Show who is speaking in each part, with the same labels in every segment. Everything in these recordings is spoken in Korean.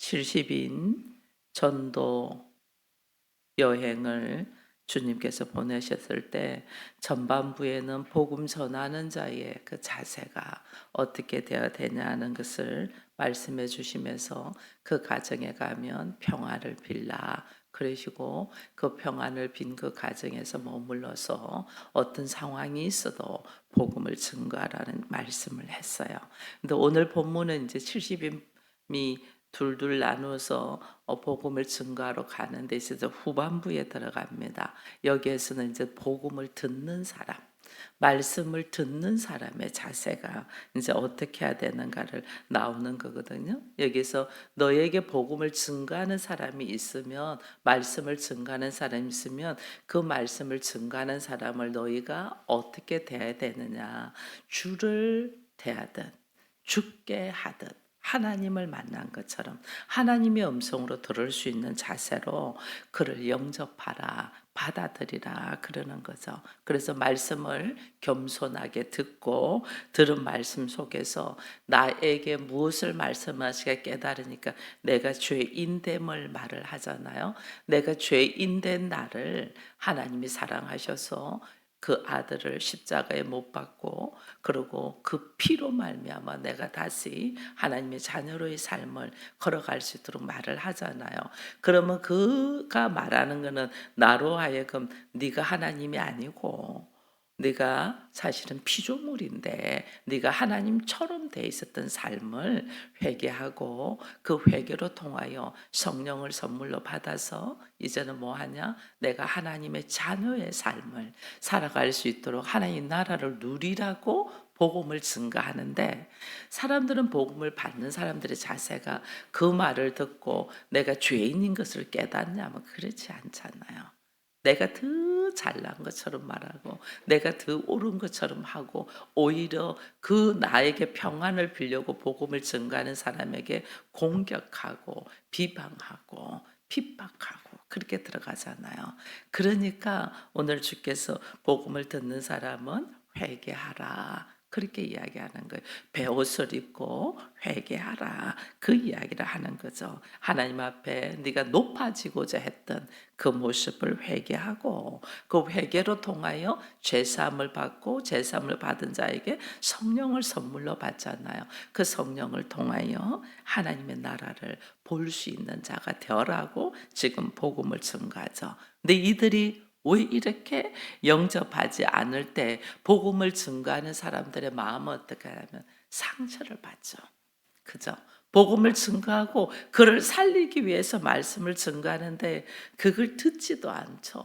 Speaker 1: 70인 전도 여행을 주님께서 보내셨을 때 전반부에는 복음 전하는 자의 그 자세가 어떻게 되어야 되냐는 것을 말씀해 주시면서 그 가정에 가면 평화를 빌라 그러시고 그 평안을 빈 그 가정에서 머물러서 어떤 상황이 있어도 복음을 증거하라는 말씀을 했어요. 근데 오늘 본문은 이제 70인이 둘둘 나누어서 복음을 증거하러 가는 데 있어서 후반부에 들어갑니다. 여기에서는 이제 복음을 듣는 사람, 말씀을 듣는 사람의 자세가 이제 어떻게 해야 되는가를 나오는 거거든요. 여기서 너에게 복음을 증거하는 사람이 있으면, 말씀을 증거하는 사람이 있으면 그 말씀을 증거하는 사람을 너희가 어떻게 대해야 되느냐. 주를 대하듯, 죽게 하듯, 하나님을 만난 것처럼 하나님의 음성으로 들을 수 있는 자세로 그를 영접하라, 받아들이라 그러는 거죠. 그래서 말씀을 겸손하게 듣고 들은 말씀 속에서 나에게 무엇을 말씀하시게 깨달으니까 내가 죄인됨을 말을 하잖아요. 내가 죄인된 나를 하나님이 사랑하셔서 그 아들을 십자가에 못 박고 그리고 그 피로 말미암아 내가 다시 하나님의 자녀로의 삶을 걸어갈 수 있도록 말을 하잖아요. 그러면 그가 말하는 거는 나로 하여금 네가 하나님이 아니고 네가 사실은 피조물인데 네가 하나님처럼 돼 있었던 삶을 회개하고 그 회개로 통하여 성령을 선물로 받아서 이제는 뭐 하냐? 내가 하나님의 자녀의 삶을 살아갈 수 있도록 하나님 나라를 누리라고 복음을 증거하는데 사람들은 복음을 받는 사람들의 자세가 그 말을 듣고 내가 죄인인 것을 깨닫냐면 그렇지 않잖아요. 내가 더 잘난 것처럼 말하고 내가 더 옳은 것처럼 하고 오히려 그 나에게 평안을 빌려고 복음을 증거하는 사람에게 공격하고 비방하고 핍박하고 그렇게 들어가잖아요. 그러니까 오늘 주께서 복음을 듣는 사람은 회개하라. 그렇게 이야기하는 거예요. 베옷을 입고 회개하라. 그 이야기를 하는 거죠. 하나님 앞에 네가 높아지고자 했던 그 모습을 회개하고 그 회개로 통하여 죄사함을 받고 죄사함을 받은 자에게 성령을 선물로 받잖아요. 그 성령을 통하여 하나님의 나라를 볼 수 있는 자가 되어라고 지금 복음을 증거하죠. 근데 이들이 왜 이렇게 영접하지 않을 때 복음을 증거하는 사람들의 마음은 어떻게 하냐면 상처를 받죠. 그죠? 복음을 증거하고 그를 살리기 위해서 말씀을 증거하는데 그걸 듣지도 않죠.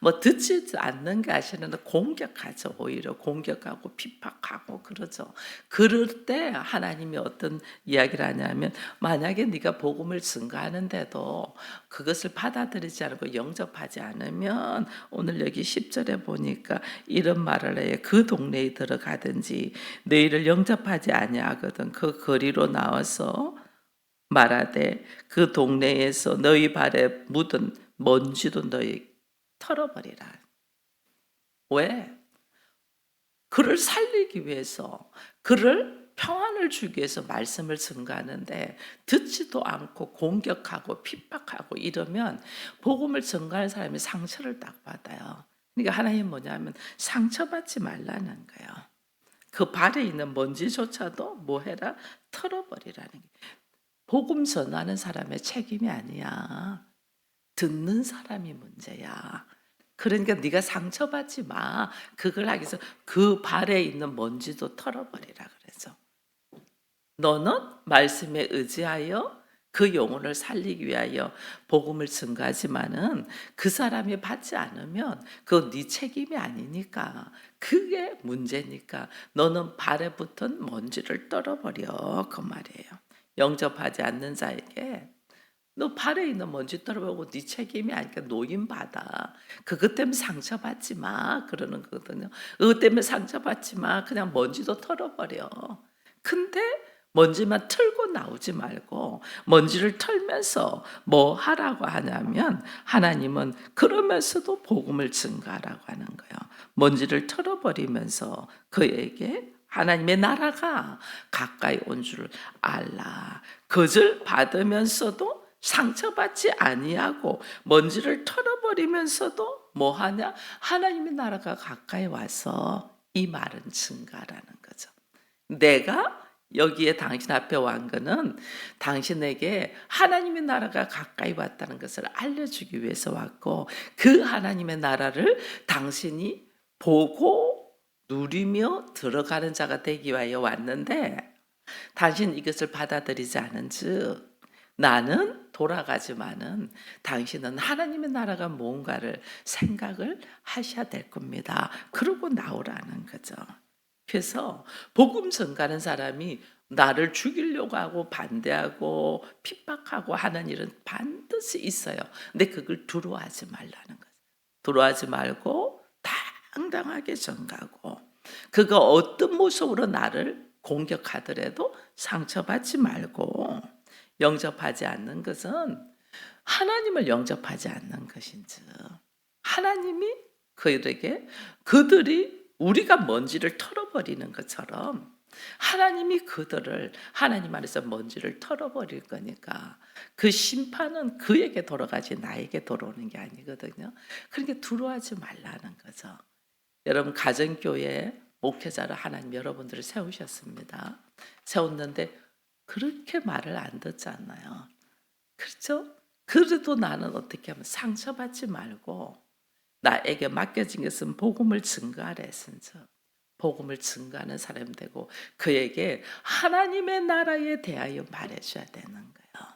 Speaker 1: 뭐 듣지 않는 게 아니라 공격하죠. 오히려 공격하고 핍박하고 그러죠. 그럴 때 하나님이 어떤 이야기를 하냐면 만약에 네가 복음을 증거하는데도 그것을 받아들이지 않고 영접하지 않으면 오늘 여기 10절에 보니까 이런 말을 해요. 그 동네에 들어가든지 너희를 영접하지 아니하거든 그 거리로 나와서 말하되 그 동네에서 너희 발에 묻은 먼지도 너희 털어버리라. 왜? 그를 살리기 위해서 그를 평안을 주기 위해서 말씀을 증거하는데 듣지도 않고 공격하고 핍박하고 이러면 복음을 증거하는 사람이 상처를 딱 받아요. 그러니까 하나님 뭐냐면 상처받지 말라는 거예요. 그 발에 있는 먼지조차도 뭐 해라? 털어버리라는 게. 복음 전하는 사람의 책임이 아니야. 듣는 사람이 문제야. 그러니까 네가 상처받지 마. 그걸 하기 위해서 그 발에 있는 먼지도 털어버리라 그래서. 너는 말씀에 의지하여 그 영혼을 살리기 위하여 복음을 증거하지만은 그 사람이 받지 않으면 그건 네 책임이 아니니까 그게 문제니까 너는 발에 붙은 먼지를 떨어버려 그 말이에요. 영접하지 않는 자에게 너 발에 있는 먼지 떨어보고 네 책임이 아니니까 노임받아. 그것 때문에 상처받지 마. 그러는 거거든요. 그것 때문에 상처받지 마. 그냥 먼지도 털어버려. 근데 먼지만 털고 나오지 말고 먼지를 털면서 뭐 하라고 하냐면 하나님은 그러면서도 복음을 증거하라고 하는 거예요. 먼지를 털어버리면서 그에게 하나님의 나라가 가까이 온 줄 알라. 거절 받으면서도 상처받지 아니하고 먼지를 털어버리면서도 뭐하냐? 하나님의 나라가 가까이 와서 이 말은 증가라는 거죠. 내가 여기에 당신 앞에 온 거는 당신에게 하나님의 나라가 가까이 왔다는 것을 알려주기 위해서 왔고, 그 하나님의 나라를 당신이 보고 누리며 들어가는 자가 되기 위하여 왔는데, 당신 이것을 받아들이지 않은즉 나는 돌아가지만은 당신은 하나님의 나라가 뭔가를 생각을 하셔야 될 겁니다. 그러고 나오라는 거죠. 그래서 복음 전가하는 사람이 나를 죽이려고 하고 반대하고 핍박하고 하는 일은 반드시 있어요. 근데 그걸 두려워하지 말라는 거죠. 두려워하지 말고 당당하게 전가하고, 그가 어떤 모습으로 나를 공격하더라도 상처받지 말고, 영접하지 않는 것은 하나님을 영접하지 않는 것인즉, 하나님이 그들이 우리가 먼지를 털어버리는 것처럼 하나님이 그들을 하나님 안에서 먼지를 털어버릴 거니까 그 심판은 그에게 돌아가지 나에게 돌아오는 게 아니거든요. 그러니까 두려워하지 말라는 거죠. 여러분, 가정교회 목회자로 하나님 여러분들을 세우셨습니다. 세웠는데 그렇게 말을 안 듣잖아요. 그렇죠? 그래도 나는 어떻게 하면 상처받지 말고 나에게 맡겨진 것은 복음을 증거하라 했은즉 복음을 증거하는 사람이 되고 그에게 하나님의 나라에 대하여 말해줘야 되는 거예요.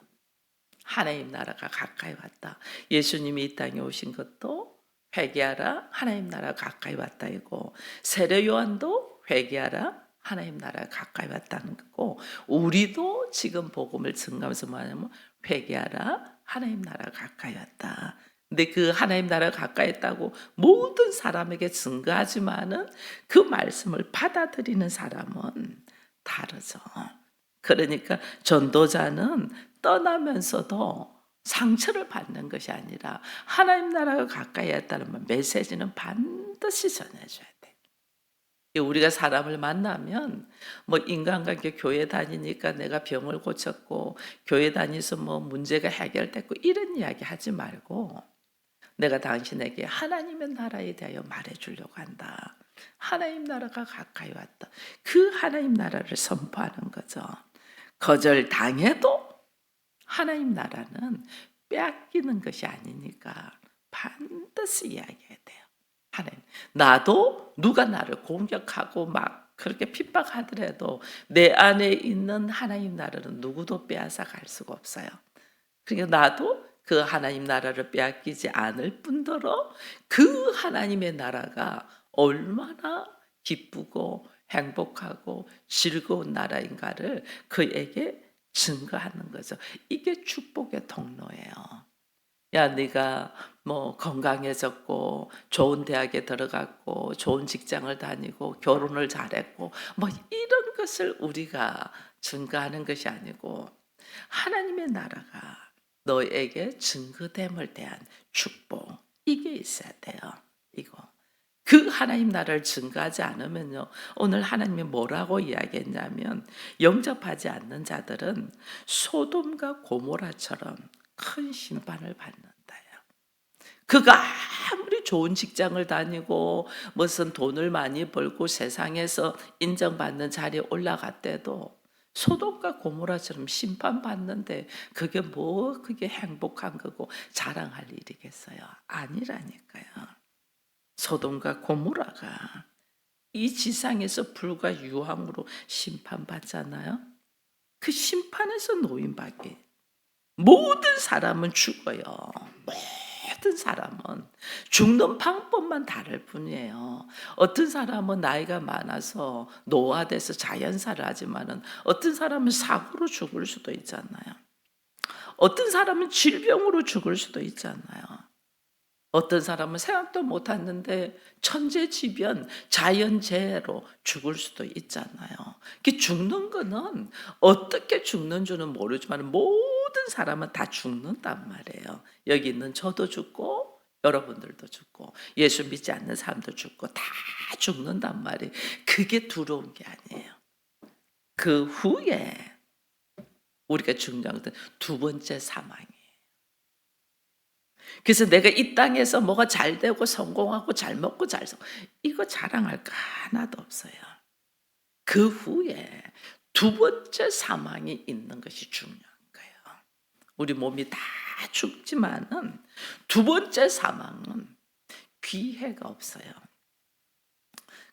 Speaker 1: 하나님 나라가 가까이 왔다. 예수님이 이 땅에 오신 것도 회개하라, 하나님 나라가 가까이 왔다이고, 세례 요한도 회개하라, 하나님 나라가 가까이 왔다는 거고, 우리도 지금 복음을 증거하면서 뭐냐면 회개하라, 하나님 나라가 가까이 왔다. 근데 그 하나님 나라가 가까이 있다고 모든 사람에게 증거하지만은 그 말씀을 받아들이는 사람은 다르죠. 그러니까 전도자는 떠나면서도 상처를 받는 것이 아니라 하나님 나라가 가까이 있다는 메시지는 반드시 전해줘야 돼. 우리가 사람을 만나면 뭐 인간관계 교회 다니니까 내가 병을 고쳤고 교회 다니서 뭐 문제가 해결됐고 이런 이야기 하지 말고, 내가 당신에게 하나님의 나라에 대하여 말해주려고 한다. 하나님 나라가 가까이 왔다. 그 하나님 나라를 선포하는 거죠. 거절당해도 하나님 나라는 빼앗기는 것이 아니니까 반드시 이야기해야 돼요. 하나님, 나도 누가 나를 공격하고 막 그렇게 핍박하더라도 내 안에 있는 하나님 나라는 누구도 빼앗아 갈 수가 없어요. 그러니까 나도 그 하나님 나라를 빼앗기지 않을 뿐더러 그 하나님의 나라가 얼마나 기쁘고 행복하고 즐거운 나라인가를 그에게 증거하는 거죠. 이게 축복의 통로예요. 야, 네가 뭐 건강해졌고 좋은 대학에 들어갔고 좋은 직장을 다니고 결혼을 잘했고 뭐 이런 것을 우리가 증거하는 것이 아니고, 하나님의 나라가 너에게 증거됨을 대한 축복, 이게 있어야 돼요. 이거. 그 하나님 나라를 증거하지 않으면요, 오늘 하나님이 뭐라고 이야기했냐면 영접하지 않는 자들은 소돔과 고모라처럼 큰 심판을 받는다요. 그가 아무리 좋은 직장을 다니고 무슨 돈을 많이 벌고 세상에서 인정받는 자리에 올라갔대도 소돔과 고모라처럼 심판받는데 그게 행복한 거고 자랑할 일이겠어요? 아니라니까요. 소돔과 고모라가 이 지상에서 불과 유황으로 심판받잖아요. 그 심판에서 노인받기. 모든 사람은 죽어요. 모든 사람은 죽는 방법만 다를 뿐이에요. 어떤 사람은 나이가 많아서 노화돼서 자연사를 하지만은 어떤 사람은 사고로 죽을 수도 있잖아요. 어떤 사람은 질병으로 죽을 수도 있잖아요. 어떤 사람은 생각도 못했는데 천재지변, 자연재해로 죽을 수도 있잖아요. 죽는 거는 어떻게 죽는 줄은 모르지만 모든 사람은 다 죽는단 말이에요. 여기 있는 저도 죽고 여러분들도 죽고 예수 믿지 않는 사람도 죽고 다 죽는단 말이에요. 그게 두려운 게 아니에요. 그 후에 우리가 중요한 것은 두 번째 사망이에요. 그래서 내가 이 땅에서 뭐가 잘 되고 성공하고 잘 먹고 잘 살, 이거 자랑할 거 하나도 없어요. 그 후에 두 번째 사망이 있는 것이 중요한 거예요. 우리 몸이 다 죽지만은 두 번째 사망은 기회가 없어요.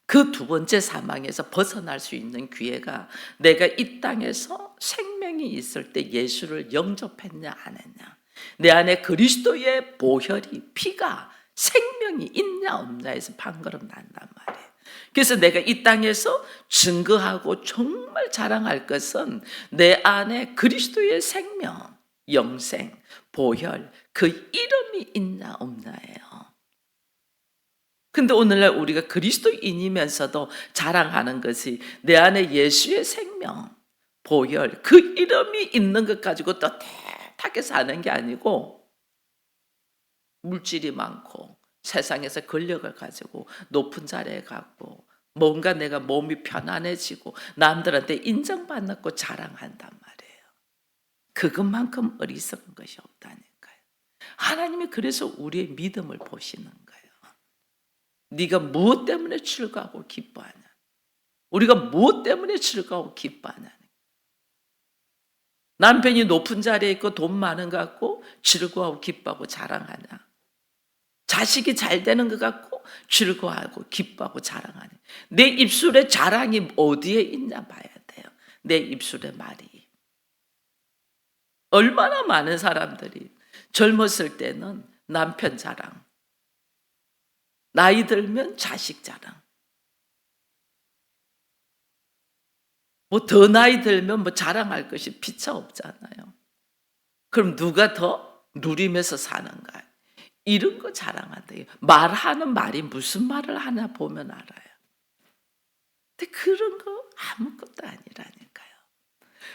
Speaker 1: 그 두 번째 사망에서 벗어날 수 있는 기회가 내가 이 땅에서 생명이 있을 때 예수를 영접했냐 안 했냐, 내 안에 그리스도의 보혈이 피가 생명이 있냐 없냐에서 판가름 난단 말이에요. 그래서 내가 이 땅에서 증거하고 정말 자랑할 것은 내 안에 그리스도의 생명, 영생, 보혈, 그 이름이 있냐 없냐예요. 근데 오늘날 우리가 그리스도인이면서도 자랑하는 것이 내 안에 예수의 생명, 보혈, 그 이름이 있는 것 가지고 또 대하게 사는 게 아니고 물질이 많고 세상에서 권력을 가지고 높은 자리에 갔고 뭔가 내가 몸이 편안해지고 남들한테 인정받고 자랑한단 말이에요. 그것만큼 어리석은 것이 없다니까요. 하나님이 그래서 우리의 믿음을 보시는 거예요. 네가 무엇 때문에 즐거워하고 기뻐하냐? 우리가 무엇 때문에 즐거워하고 기뻐하냐? 남편이 높은 자리에 있고 돈 많은 것 같고 즐거워하고 기뻐하고 자랑하냐? 자식이 잘 되는 것 같고 즐거워하고 기뻐하고 자랑하냐? 내 입술에 자랑이 어디에 있냐 봐야 돼요. 내 입술의 말이. 얼마나 많은 사람들이 젊었을 때는 남편 자랑, 나이 들면 자식 자랑, 뭐 더 나이 들면 뭐 자랑할 것이 피차 없잖아요. 그럼 누가 더 누리면서 사는가? 이런 거 자랑한다. 말하는 말이 무슨 말을 하나 보면 알아요. 근데 그런 거 아무것도 아니라니까요.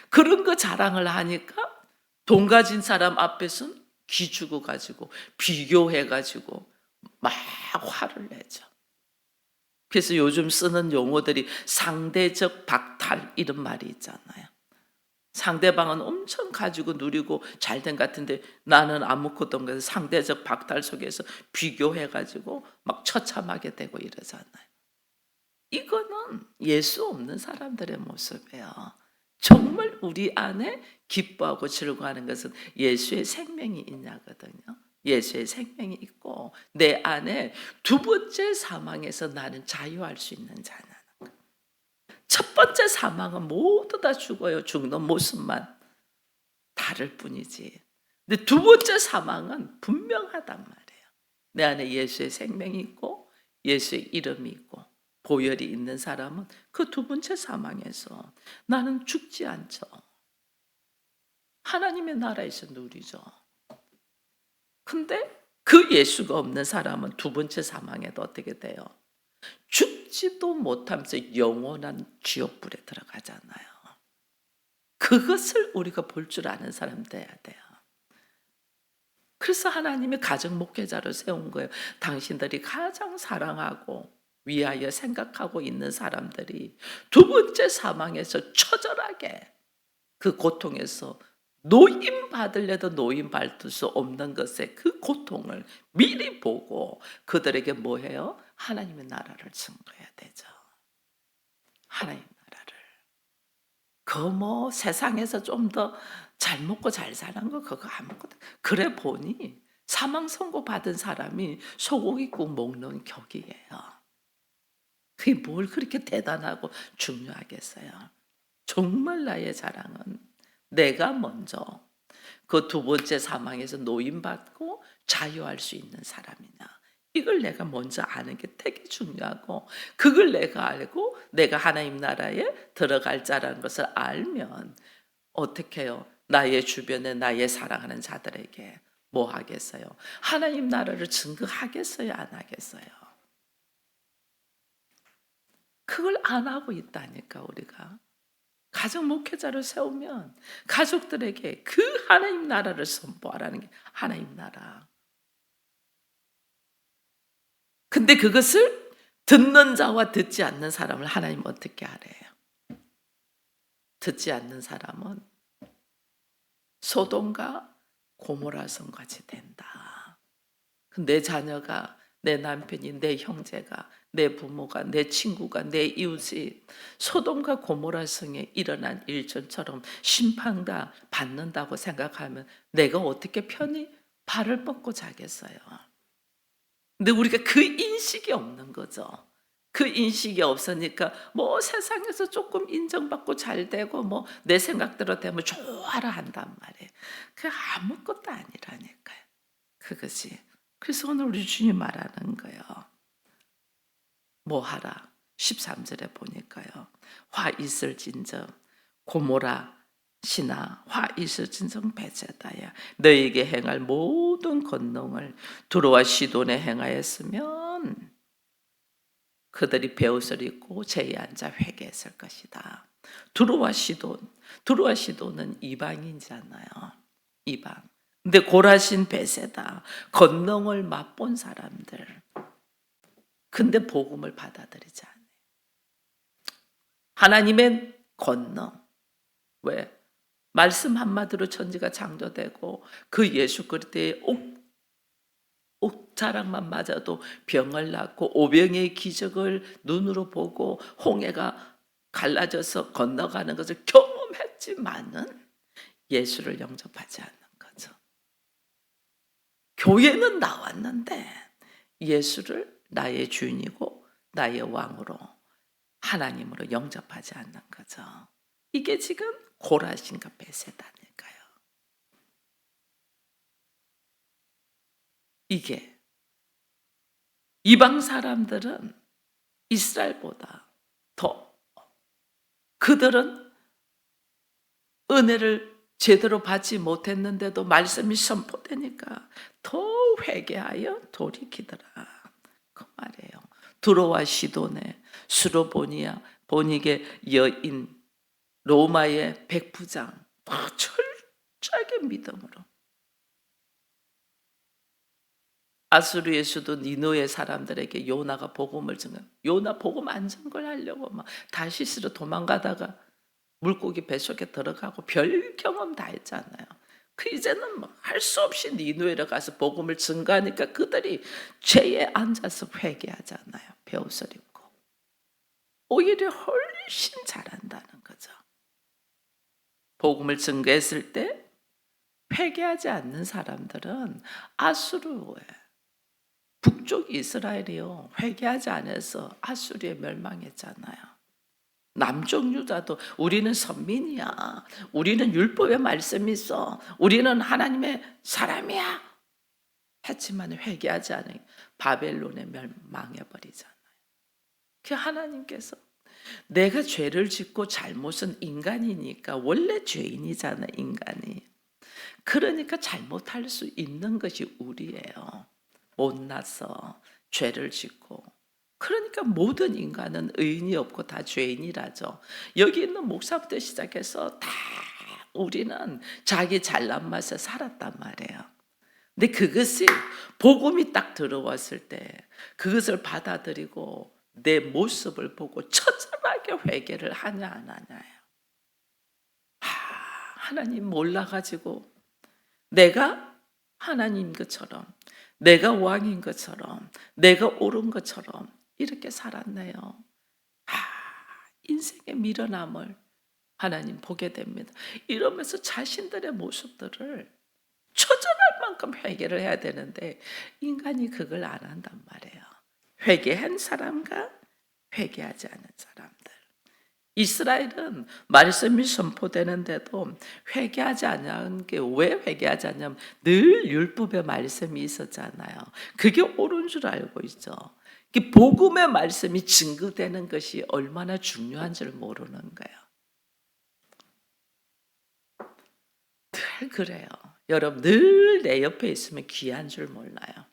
Speaker 1: 그런 거 자랑을 하니까 돈 가진 사람 앞에서는 기죽어 가지고 비교해 가지고 막 화를 내죠. 그래서 요즘 쓰는 용어들이 상대적 박탈 이런 말이 있잖아요. 상대방은 엄청 가지고 누리고 잘된 것 같은데 나는 아무것도 없는 상대적 박탈 속에서 비교해 가지고 막 처참하게 되고 이러잖아요. 이거는 예수 없는 사람들의 모습이에요. 정말 우리 안에 기뻐하고 즐거워하는 것은 예수의 생명이 있냐거든요. 예수의 생명이 있고 내 안에 두 번째 사망에서 나는 자유할 수 있는 자냐는 거예요. 첫 번째 사망은 모두 다 죽어요. 죽는 모습만 다를 뿐이지. 근데 두 번째 사망은 분명하단 말이에요. 내 안에 예수의 생명이 있고 예수의 이름이 있고 보혈이 있는 사람은 그 두 번째 사망에서 나는 죽지 않죠. 하나님의 나라에서 누리죠. 근데 그 예수가 없는 사람은 두 번째 사망에도 어떻게 돼요? 죽지도 못하면서 영원한 지옥불에 들어가잖아요. 그것을 우리가 볼 줄 아는 사람 돼야 돼요. 그래서 하나님이 가정 목회자로 세운 거예요. 당신들이 가장 사랑하고 위하여 생각하고 있는 사람들이 두 번째 사망에서 처절하게 그 고통에서 노임 받으려도 노임 받을 수 없는 것의 그 고통을 미리 보고 그들에게 뭐 해요? 하나님의 나라를 증거해야 되죠. 하나님 나라를. 그 뭐 세상에서 좀 더 잘 먹고 잘 사는 거 그거 아무것도. 그래 보니 사망 선고 받은 사람이 소고기국 먹는 격이에요. 그게 뭘 그렇게 대단하고 중요하겠어요. 정말 나의 자랑은 내가 먼저 그 두 번째 사망에서 노임받고 자유할 수 있는 사람이냐. 이걸 내가 먼저 아는 게 되게 중요하고 그걸 내가 알고 내가 하나님 나라에 들어갈 자라는 것을 알면 어떻게 해요? 나의 주변에 나의 사랑하는 자들에게 뭐 하겠어요? 하나님 나라를 증거하겠어요? 안 하겠어요? 그걸 안 하고 있다니까 우리가. 가정 목회자를 세우면 가족들에게 그 하나님 나라를 선포하라는 게 하나님 나라. 근데 그것을 듣는 자와 듣지 않는 사람을 하나님 어떻게 하래요? 듣지 않는 사람은 소돔과 고모라 성같이 된다. 내 자녀가, 내 남편이, 내 형제가, 내 부모가, 내 친구가, 내 이웃이 소돔과 고모라 성에 일어난 일전처럼 심판다 받는다고 생각하면 내가 어떻게 편히 발을 뻗고 자겠어요. 근데 우리가 그 인식이 없는 거죠. 그 인식이 없으니까 뭐 세상에서 조금 인정받고 잘 되고 뭐 내 생각대로 되면 좋아라 한단 말이에요. 그 아무것도 아니라니까요. 그것이. 그래서 오늘 우리 주님 말하는 거예요. 뭐 하라? 13절에 보니까요. 화 있을진정 고모라 시나 화 있을진정 베세다야. 너에게 행할 모든 권능을 두로와 시돈에 행하였으면 그들이 베옷을 입고 제에 앉아 회개했을 것이다. 두로와 시돈은 이방인이잖아요. 이방. 근데 고라신 베세다. 권능을 맛본 사람들. 근데 복음을 받아들이지 않아요. 하나님의 권능. 왜? 말씀 한마디로 천지가 창조되고 그 예수 그리스도의 옥자락만 맞아도 병을 낫고 오병의 기적을 눈으로 보고 홍해가 갈라져서 건너가는 것을 경험했지만은 예수를 영접하지 않는 거죠. 교회는 나왔는데 예수를 나의 주인이고 나의 왕으로 하나님으로 영접하지 않는 거죠. 이게 지금 고라신과 베세다니까요. 이게 이방 사람들은 이스라엘보다 더 그들은 은혜를 제대로 받지 못했는데도 말씀이 선포되니까 더 회개하여 돌이키더라. 그 말이에요. 두로와 시돈의 수로보니아 보니게 여인 로마의 백부장 철저하게 믿음으로 아수르의 수도 니느웨 사람들에게 요나가 복음을 전한 요나 복음 안 전걸하려고 막 다시스로 도망가다가 물고기 뱃속에 들어가고 별 경험 다 했잖아요. 그 이제는 뭐 할 수 없이 니느웨로 가서 복음을 증거하니까 그들이 죄에 앉아서 회개하잖아요. 베옷을 입고. 오히려 훨씬 잘한다는 거죠. 복음을 증거했을 때 회개하지 않는 사람들은 아수르에 북쪽 이스라엘이요. 회개하지 않아서 아수리에 멸망했잖아요. 남쪽 유다도 우리는 선민이야. 우리는 율법의 말씀이 있어. 우리는 하나님의 사람이야. 했지만 회개하지 않으니 바벨론에 멸망해버리잖아요. 그 하나님께서 내가 죄를 짓고 잘못은 인간이니까 원래 죄인이잖아 인간이. 그러니까 잘못할 수 있는 것이 우리예요. 못나서 죄를 짓고 그러니까 모든 인간은 의인이 없고 다 죄인이라죠. 여기 있는 목사부터 시작해서 다 우리는 자기 잘난 맛에 살았단 말이에요. 근데 그것이 복음이 딱 들어왔을 때 그것을 받아들이고 내 모습을 보고 처절하게 회개를 하냐 안 하냐예요. 하나님 몰라가지고 내가 하나님 것처럼 내가 왕인 것처럼 내가 옳은 것처럼 이렇게 살았네요. 인생의 미련함을 하나님 보게 됩니다. 이러면서 자신들의 모습들을 처절할 만큼 회개를 해야 되는데 인간이 그걸 안 한단 말이에요. 회개한 사람과 회개하지 않은 사람들. 이스라엘은 말씀이 선포되는데도 회개하지 않는 게 왜 회개하지 않냐면 늘 율법의 말씀이 있었잖아요. 그게 옳은 줄 알고 있죠. 복음의 말씀이 증거되는 것이 얼마나 중요한 줄 모르는 거예요. 늘 그래요. 여러분 늘 내 옆에 있으면 귀한 줄 몰라요.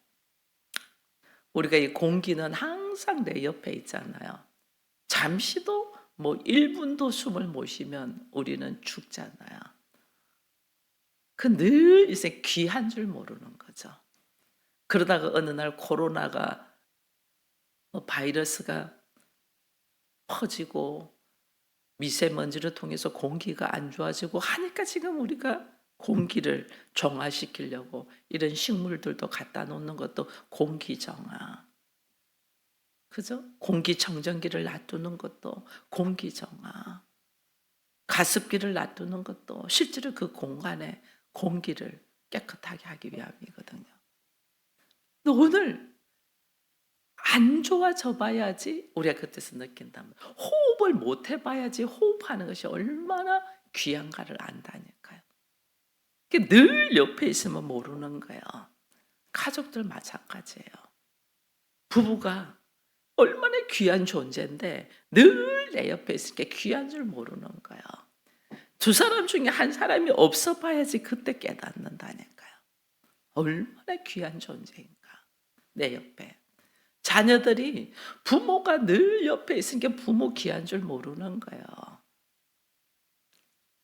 Speaker 1: 우리가 이 공기는 항상 내 옆에 있잖아요. 잠시도 뭐 1분도 숨을 못 쉬면 우리는 죽잖아요. 그 늘 이제 귀한 줄 모르는 거죠. 그러다가 어느 날 코로나가 바이러스가 퍼지고 미세먼지를 통해서 공기가 안 좋아지고 하니까 지금 우리가 공기를 정화시키려고 이런 식물들도 갖다 놓는 것도 공기정화. 그죠? 공기청정기를 놔두는 것도 공기정화. 가습기를 놔두는 것도 실제로 그 공간에 공기를 깨끗하게 하기 위함이거든요. 근데 오늘 안 좋아져 봐야지 우리가 그때서 느낀다면, 호흡을 못 해봐야지 호흡하는 것이 얼마나 귀한가를 안다니까요. 늘 옆에 있으면 모르는 거예요. 가족들 마찬가지예요. 부부가 얼마나 귀한 존재인데 늘 내 옆에 있으니까 귀한 줄 모르는 거예요. 두 사람 중에 한 사람이 없어 봐야지 그때 깨닫는다니까요. 얼마나 귀한 존재인가, 내 옆에. 자녀들이 부모가 늘 옆에 있으니까 부모 귀한 줄 모르는 거예요.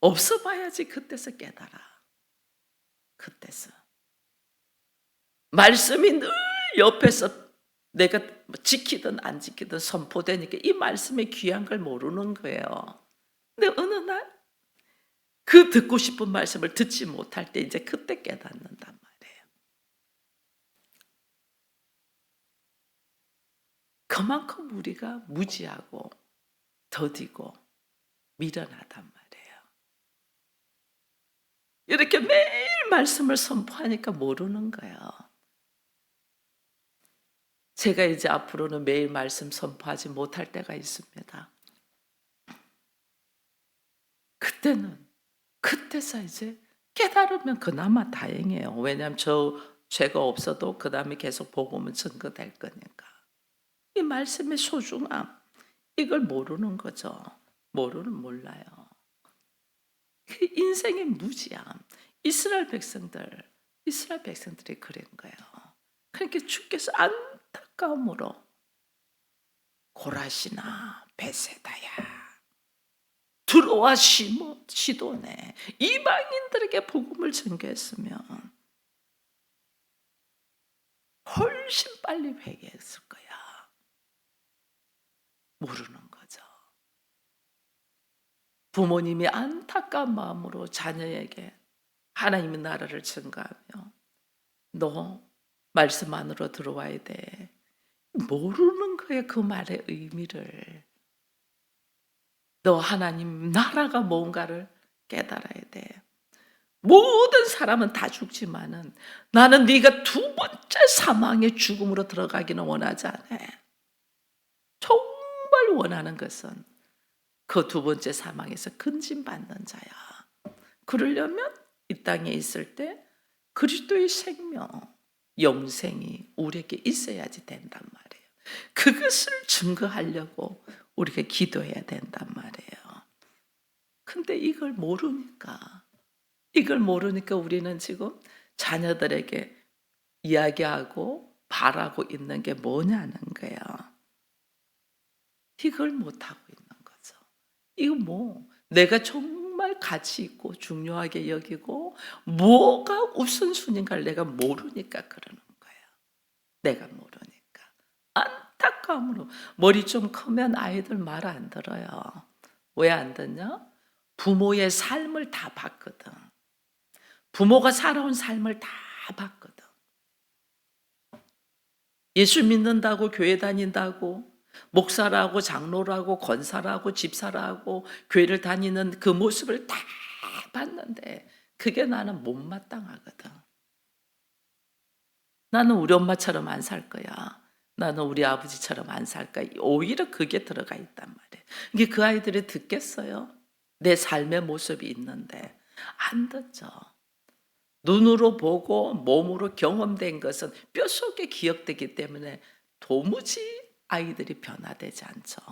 Speaker 1: 없어 봐야지 그때서 깨달아. 그때서. 말씀이 늘 옆에서 내가 지키든 안 지키든 선포되니까 이 말씀의 귀한 걸 모르는 거예요. 근데 어느 날 그 듣고 싶은 말씀을 듣지 못할 때 이제 그때 깨닫는단 말이에요. 그만큼 우리가 무지하고 더디고 미련하단 말이에요. 이렇게 매일 말씀을 선포하니까 모르는 거예요. 제가 이제 앞으로는 매일 말씀 선포하지 못할 때가 있습니다. 그때서 이제 깨달으면 그나마 다행이에요. 왜냐하면 죄가 없어도 그 다음에 계속 복음은 증거될 거니까. 이 말씀의 소중함, 이걸 모르는 거죠. 몰라요. 그 인생의 무지함, 이스라엘 백성들이 그런 거예요. 그러니까 주께서 안타까움으로 고라시나 베세다야, 들어와 시도네, 이방인들에게 복음을 전개했으면 훨씬 빨리 회개했을 거야. 모르는 거죠. 부모님이 안타까운 마음으로 자녀에게 하나님의 나라를 증거하며 너 말씀 안으로 들어와야 돼. 모르는 거예요, 그 말의 의미를. 너 하나님 나라가 뭔가를 깨달아야 돼. 모든 사람은 다 죽지만은 나는 네가 두 번째 사망의 죽음으로 들어가기는 원하지 않아. 정말 원하는 것은 그 두 번째 사망에서 근진받는 자야. 그러려면 이 땅에 있을 때 그리스도의 생명, 영생이 우리에게 있어야지 된단 말이에요. 그것을 증거하려고 우리가 기도해야 된단 말이에요. 근데 이걸 모르니까 우리는 지금 자녀들에게 이야기하고 바라고 있는 게 뭐냐는 거예요. 이걸 못하고 있는 거죠. 이거 내가 정말 가치 있고 중요하게 여기고 뭐가 우선순위인가를 내가 모르니까 그러는 거예요. 내가 모르니까. 안타까움으로. 머리 좀 크면 아이들 말 안 들어요. 왜 안 듣냐? 부모의 삶을 다 봤거든. 부모가 살아온 삶을 다 봤거든. 예수 믿는다고 교회 다닌다고 목사라고 장로라고 권사라고 집사라고 교회를 다니는 그 모습을 다 봤는데 그게 나는 못마땅하거든. 나는 우리 엄마처럼 안 살 거야. 나는 우리 아버지처럼 안 살 거야. 오히려 그게 들어가 있단 말이에요. 이게 그 아이들이 듣겠어요? 내 삶의 모습이 있는데 안 듣죠. 눈으로 보고 몸으로 경험된 것은 뼛속에 기억되기 때문에 도무지 아이들이 변화되지 않죠.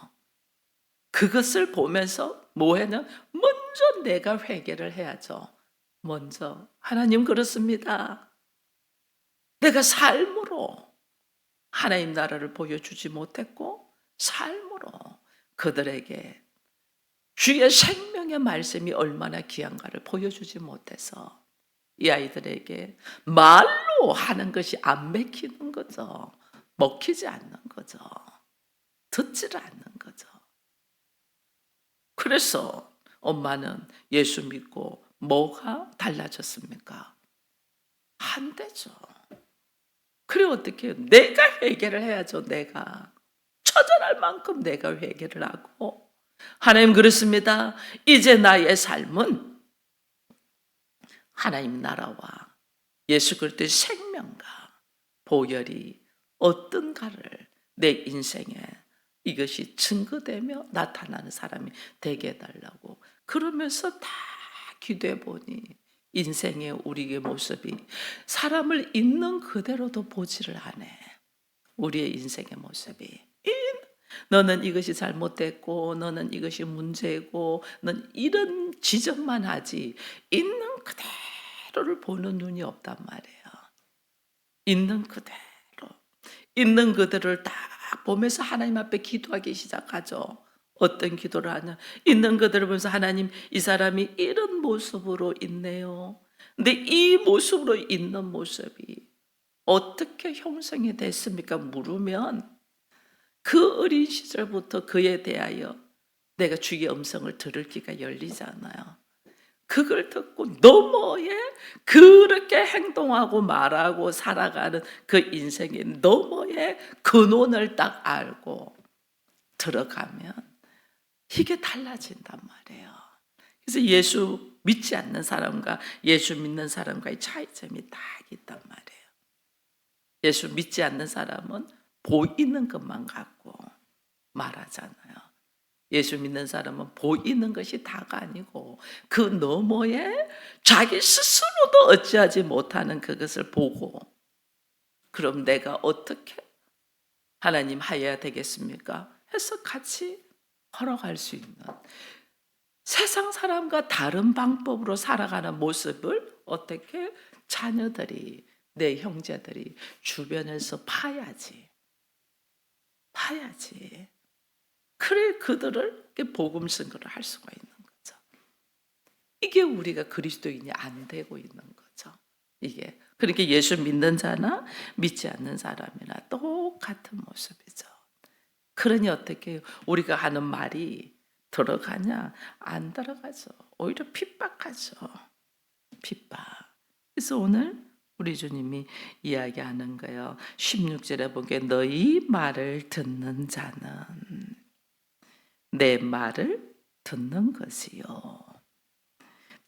Speaker 1: 그것을 보면서 뭐해는 먼저 내가 회개를 해야죠. 먼저 하나님 그렇습니다. 내가 삶으로 하나님 나라를 보여주지 못했고 삶으로 그들에게 주의 생명의 말씀이 얼마나 귀한가를 보여주지 못해서 이 아이들에게 말로 하는 것이 안 먹히는 거죠. 먹히지 않는 거죠. 듣지를 않는 거죠. 그래서 엄마는 예수 믿고 뭐가 달라졌습니까? 안 되죠. 그래 어떻게 해요? 내가 회개를 해야죠. 내가 처절할 만큼 내가 회개를 하고 하나님 그렇습니다. 이제 나의 삶은 하나님 나라와 예수 그리스도의 생명과 보혈이 어떤가를 내 인생에 이것이 증거되며 나타나는 사람이 되게 해달라고 그러면서 다 기도해 보니 인생의 우리의 모습이 사람을 있는 그대로도 보지를 않아. 우리의 인생의 모습이 너는 이것이 잘못됐고 너는 이것이 문제고 넌 이런 지적만 하지 있는 그대로를 보는 눈이 없단 말이에요. 있는 그대로 있는 그대로를 딱 보면서 하나님 앞에 기도하기 시작하죠. 어떤 기도를 하냐? 있는 그대로 보면서 하나님 이 사람이 이런 모습으로 있네요. 근데 이 모습으로 있는 모습이 어떻게 형성이 됐습니까? 물으면 그 어린 시절부터 그에 대하여 내가 주의 음성을 들을 귀가 열리잖아요. 그걸 듣고 너머에 그렇게 행동하고 말하고 살아가는 그 인생의 너머에 근원을 딱 알고 들어가면 이게 달라진단 말이에요. 그래서 예수 믿지 않는 사람과 예수 믿는 사람과의 차이점이 딱 있단 말이에요. 예수 믿지 않는 사람은 보이는 것만 갖고 말하잖아요. 예수 믿는 사람은 보이는 것이 다가 아니고 그 너머에 자기 스스로도 어찌하지 못하는 그것을 보고 그럼 내가 어떻게 하나님 하여야 되겠습니까? 해서 같이 걸어갈 수 있는 세상 사람과 다른 방법으로 살아가는 모습을 어떻게 자녀들이 내 형제들이 주변에서 봐야지. 그래 그들을 복음 증거를 할 수가 있는 거죠. 이게 우리가 그리스도인이 안 되고 있는 거죠. 이게 그러니까 예수 믿는 자나 믿지 않는 사람이나 똑같은 모습이죠. 그러니 어떻게 해요? 우리가 하는 말이 들어가냐? 안 들어가죠. 오히려 핍박하죠. 핍박. 그래서 오늘 우리 주님이 이야기하는 거예요. 16절에 보게 너희 말을 듣는 자는 내 말을 듣는 것이요.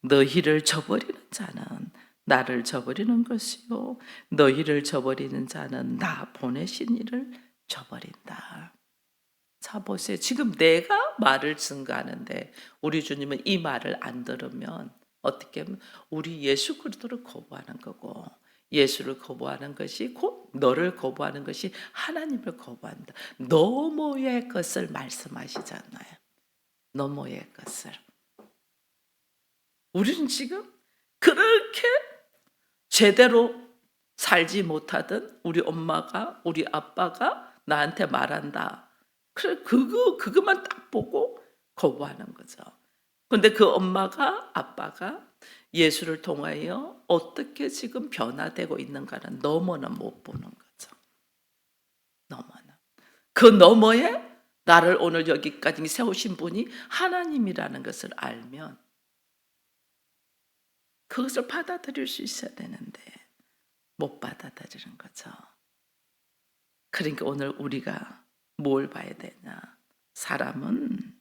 Speaker 1: 너희를 저버리는 자는 나를 저버리는 것이요. 너희를 저버리는 자는 나 보내신 이를 저버린다. 자 보세요. 지금 내가 말을 증거하는데 우리 주님은 이 말을 안 들으면 어떻게 하면 우리 예수 그리스도를 거부하는 거고 예수를 거부하는 것이 곧 너를 거부하는 것이 하나님을 거부한다. 너머의 것을 말씀하시잖아요. 너머의 것을. 우리는 지금 그렇게 제대로 살지 못하던 우리 엄마가 우리 아빠가 나한테 말한다. 그래 그것만 딱 보고 거부하는 거죠. 근데 그 엄마가 아빠가 예수를 통하여 어떻게 지금 변화되고 있는가는 너무나 못 보는 거죠. 너무나. 그 너머에 나를 오늘 여기까지 세우신 분이 하나님이라는 것을 알면 그것을 받아들일 수 있어야 되는데 못 받아들이는 거죠. 그러니까 오늘 우리가 뭘 봐야 되냐? 사람은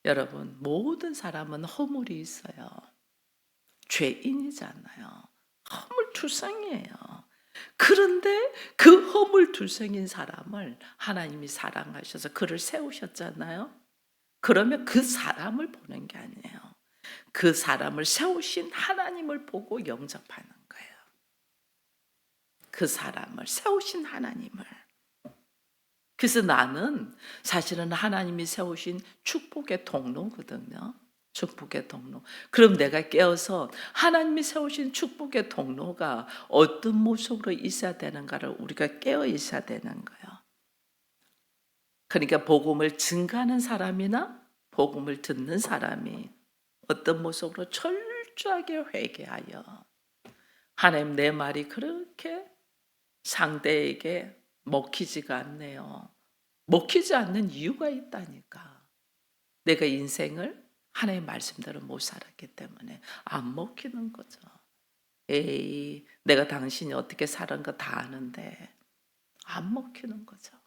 Speaker 1: 여러분 모든 사람은 허물이 있어요. 죄인이잖아요. 허물투성이에요. 그런데 그 허물투성인 사람을 하나님이 사랑하셔서 그를 세우셨잖아요. 그러면 그 사람을 보는 게 아니에요. 그 사람을 세우신 하나님을 보고 영접하는 거예요. 그 사람을 세우신 하나님을. 그래서 나는 사실은 하나님이 세우신 축복의 통로거든요. 축복의 통로. 그럼 내가 깨어서 하나님이 세우신 축복의 통로가 어떤 모습으로 있어야 되는가를 우리가 깨어 있어야 되는 거예요. 그러니까 복음을 증가하는 사람이나 복음을 듣는 사람이 어떤 모습으로 철저하게 회개하여 하나님 내 말이 그렇게 상대에게 먹히지가 않네요. 먹히지 않는 이유가 있다니까. 내가 인생을 하나님의 말씀대로 못 살았기 때문에 안 먹히는 거죠. 에이, 내가 당신이 어떻게 사는 거 다 아는데 안 먹히는 거죠.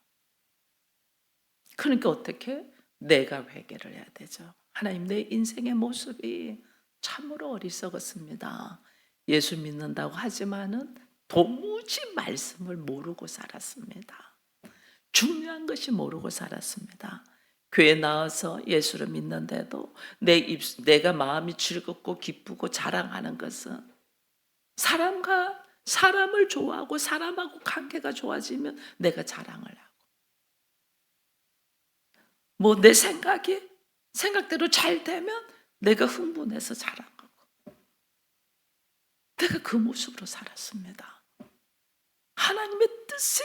Speaker 1: 그러니까 어떻게? 내가 회개를 해야 되죠. 하나님, 내 인생의 모습이 참으로 어리석었습니다. 예수 믿는다고 하지만은 도무지 말씀을 모르고 살았습니다. 중요한 것이 모르고 살았습니다. 교회 나와서 예수를 믿는데도 내가 마음이 즐겁고 기쁘고 자랑하는 것은 사람을 좋아하고 사람하고 관계가 좋아지면 내가 자랑을 하고, 뭐 내 생각대로 잘 되면 내가 흥분해서 자랑하고, 내가 그 모습으로 살았습니다. 하나님의 뜻이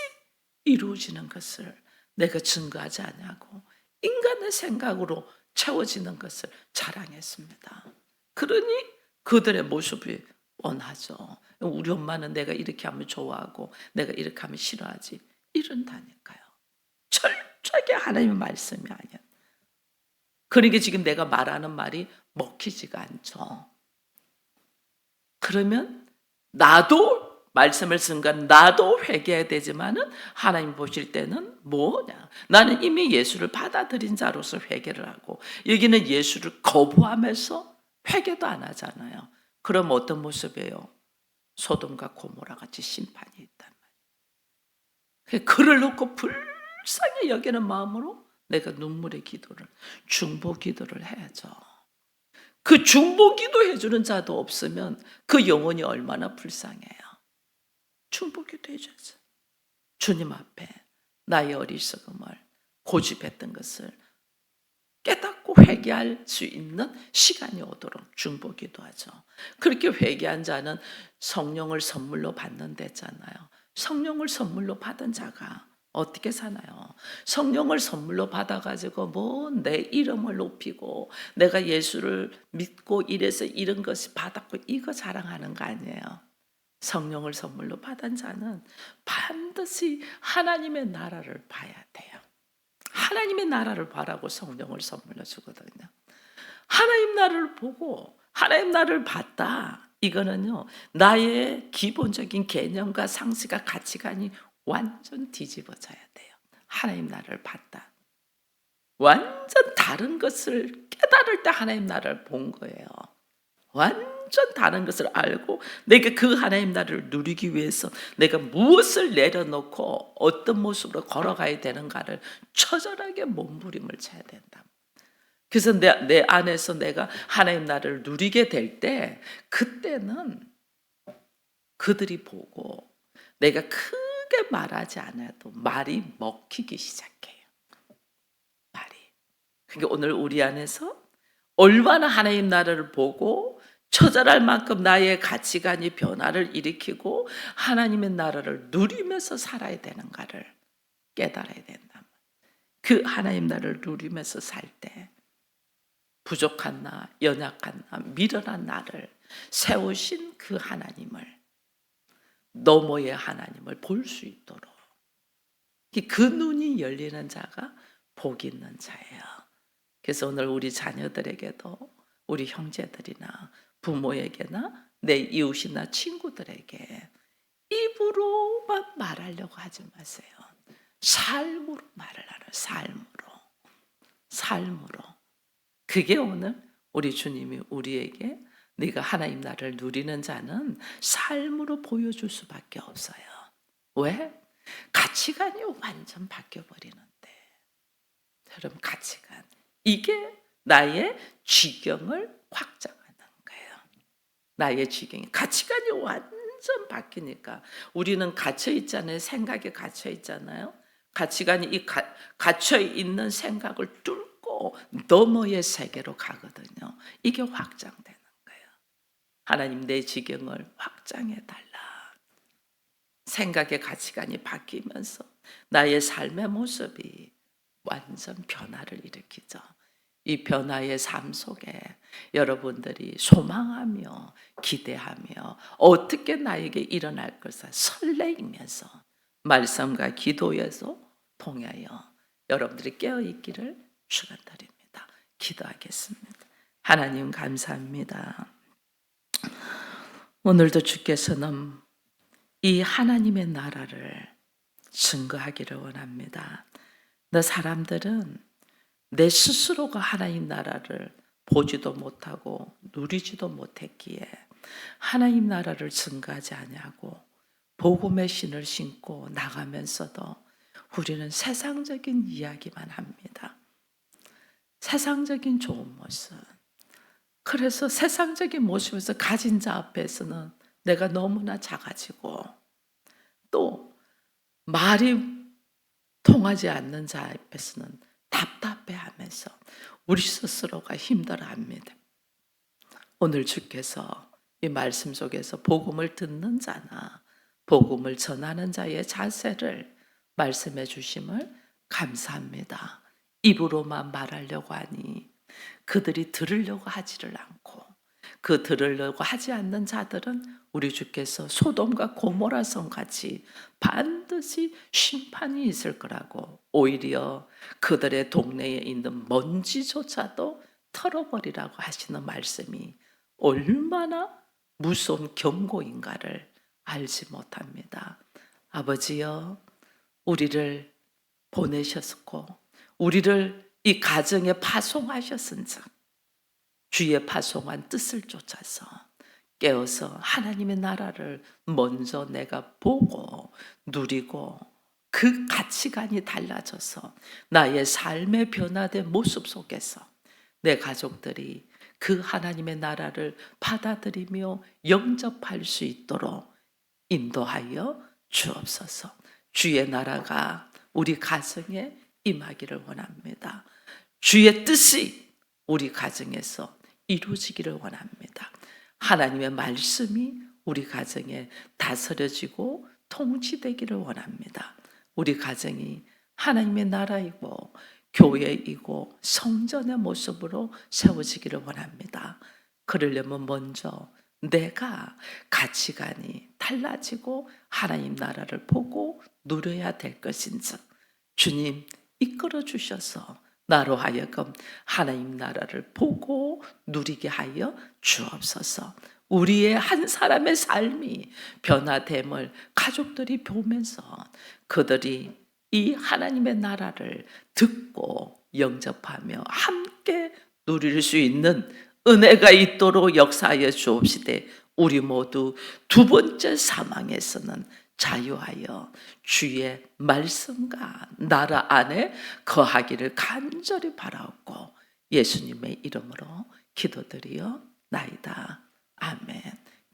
Speaker 1: 이루어지는 것을 내가 증거하지 않냐고 인간의 생각으로 채워지는 것을 자랑했습니다. 그러니 그들의 모습이 원하죠. 우리 엄마는 내가 이렇게 하면 좋아하고 내가 이렇게 하면 싫어하지, 이런다니까요. 철저하게 하나님의 말씀이 아니야. 그러니까 지금 내가 말하는 말이 먹히지가 않죠. 그러면 나도 말씀을 쓴건 나도 회개해야 되지만은 하나님 보실 때는 뭐냐? 나는 이미 예수를 받아들인 자로서 회개를 하고, 여기는 예수를 거부하면서 회개도 안 하잖아요. 그럼 어떤 모습이에요? 소돔과 고모라 같이 심판이 있단 말이에요. 그를 놓고 불쌍히 여기는 마음으로 내가 눈물의 기도를, 중보 기도를 해야죠. 그 중보 기도 해주는 자도 없으면 그 영혼이 얼마나 불쌍해요. 중보 기도 해줘야죠. 주님 앞에 나의 어리석음을, 고집했던 것을 깨닫고 회개할 수 있는 시간이 오도록 중보 기도하죠. 그렇게 회개한 자는 성령을 선물로 받는다잖아요. 성령을 선물로 받은 자가 어떻게 사나요? 성령을 선물로 받아가지고 뭐 내 이름을 높이고 내가 예수를 믿고 이래서 이런 것이 받았고 이거 자랑하는 거 아니에요. 성령을 선물로 받은 자는 반드시 하나님의 나라를 봐야 돼요. 하나님의 나라를 바라고 성령을 선물로 주거든요. 하나님 나라를 보고 하나님 나라를 봤다. 이거는요, 나의 기본적인 개념과 상식과 가치관이 완전 뒤집어져야 돼요. 하나님 나라를 봤다. 완전 다른 것을 깨달을 때 하나님 나라를 본 거예요. 완전 다른 것을 알고 내가 그 하나님 나라를 누리기 위해서 내가 무엇을 내려놓고 어떤 모습으로 걸어가야 되는가를 처절하게 몸부림을 쳐야 된다. 그래서 내 안에서 내가 하나님 나라를 누리게 될 때, 그때는 그들이 보고 내가 크게 말하지 않아도 말이 먹히기 시작해요. 말이. 그러니까 오늘 우리 안에서 얼마나 하나님 나라를 보고 처절할 만큼 나의 가치관이 변화를 일으키고 하나님의 나라를 누리면서 살아야 되는가를 깨달아야 된다. 그 하나님 나라를 누리면서 살 때 부족한 나, 연약한 나, 미련한 나를 세우신 그 하나님을, 너머의 하나님을 볼 수 있도록, 그 눈이 열리는 자가 복 있는 자예요. 그래서 오늘 우리 자녀들에게도, 우리 형제들이나 부모에게나 내 이웃이나 친구들에게 입으로만 말하려고 하지 마세요. 삶으로 말을 하라. 삶으로. 그게 오늘 우리 주님이 우리에게 네가 하나님 나라를 누리는 자는 삶으로 보여줄 수밖에 없어요. 왜? 가치관이 완전 바뀌어버리는데. 여러분, 가치관. 이게 나의 지경을 확장하는 거예요. 나의 지경이. 가치관이 완전 바뀌니까 우리는 갇혀있잖아요. 생각에 갇혀있잖아요. 가치관이 갇혀있는 생각을 뚫고 너머의 세계로 가거든요. 이게 확장되는 거예요. 하나님, 내 지경을 확장해달라. 생각의 가치관이 바뀌면서 나의 삶의 모습이 완전 변화를 일으키죠. 이 변화의 삶 속에 여러분들이 소망하며 기대하며 어떻게 나에게 일어날 것을 설레이면서 말씀과 기도에서 통하여 여러분들이 깨어 있기를 축원드립니다. 기도하겠습니다. 하나님 감사합니다. 오늘도 주께서는 이 하나님의 나라를 증거하기를 원합니다. 너 사람들은 내 스스로가 하나님 나라를 보지도 못하고 누리지도 못했기에 하나님 나라를 증거하지 아니하고 복음의 신을 신고 나가면서도 우리는 세상적인 이야기만 합니다. 세상적인 좋은 모습. 그래서 세상적인 모습에서 가진 자 앞에서는 내가 너무나 작아지고 또 말이 통하지 않는 자 앞에서는 답답해하면서 우리 스스로가 힘들어합니다. 오늘 주께서 이 말씀 속에서 복음을 듣는 자나 복음을 전하는 자의 자세를 말씀해 주심을 감사합니다. 입으로만 말하려고 하니 그들이 들으려고 하지를 않고 그 들으려고 하지 않는 자들은 우리 주께서 소돔과 고모라 성같이 반드시 심판이 있을 거라고 오히려 그들의 동네에 있는 먼지조차도 털어버리라고 하시는 말씀이 얼마나 무서운 경고인가를 알지 못합니다. 아버지여, 우리를 보내셨고 우리를 이 가정에 파송하셨은즉 주의 파송한 뜻을 쫓아서 깨어서 하나님의 나라를 먼저 내가 보고 누리고 그 가치관이 달라져서 나의 삶의 변화된 모습 속에서 내 가족들이 그 하나님의 나라를 받아들이며 영접할 수 있도록 인도하여 주옵소서. 주의 나라가 우리 가정에 임하기를 원합니다. 주의 뜻이 우리 가정에서 이루어지기를 원합니다. 하나님의 말씀이 우리 가정에 다스려지고 통치되기를 원합니다. 우리 가정이 하나님의 나라이고 교회이고 성전의 모습으로 세워지기를 원합니다. 그러려면 먼저 내가 가치관이 달라지고 하나님 나라를 보고 누려야 될 것인즉 주님 이끌어 주셔서 나로 하여금 하나님 나라를 보고 누리게 하여 주옵소서. 우리의 한 사람의 삶이 변화됨을 가족들이 보면서 그들이 이 하나님의 나라를 듣고 영접하며 함께 누릴 수 있는 은혜가 있도록 역사하여 주옵시되 우리 모두 두 번째 사망에서는 자유하여 주의 말씀과 나라 안에 거하기를 간절히 바라옵고 예수님의 이름으로 기도드리어 나이다. 아멘.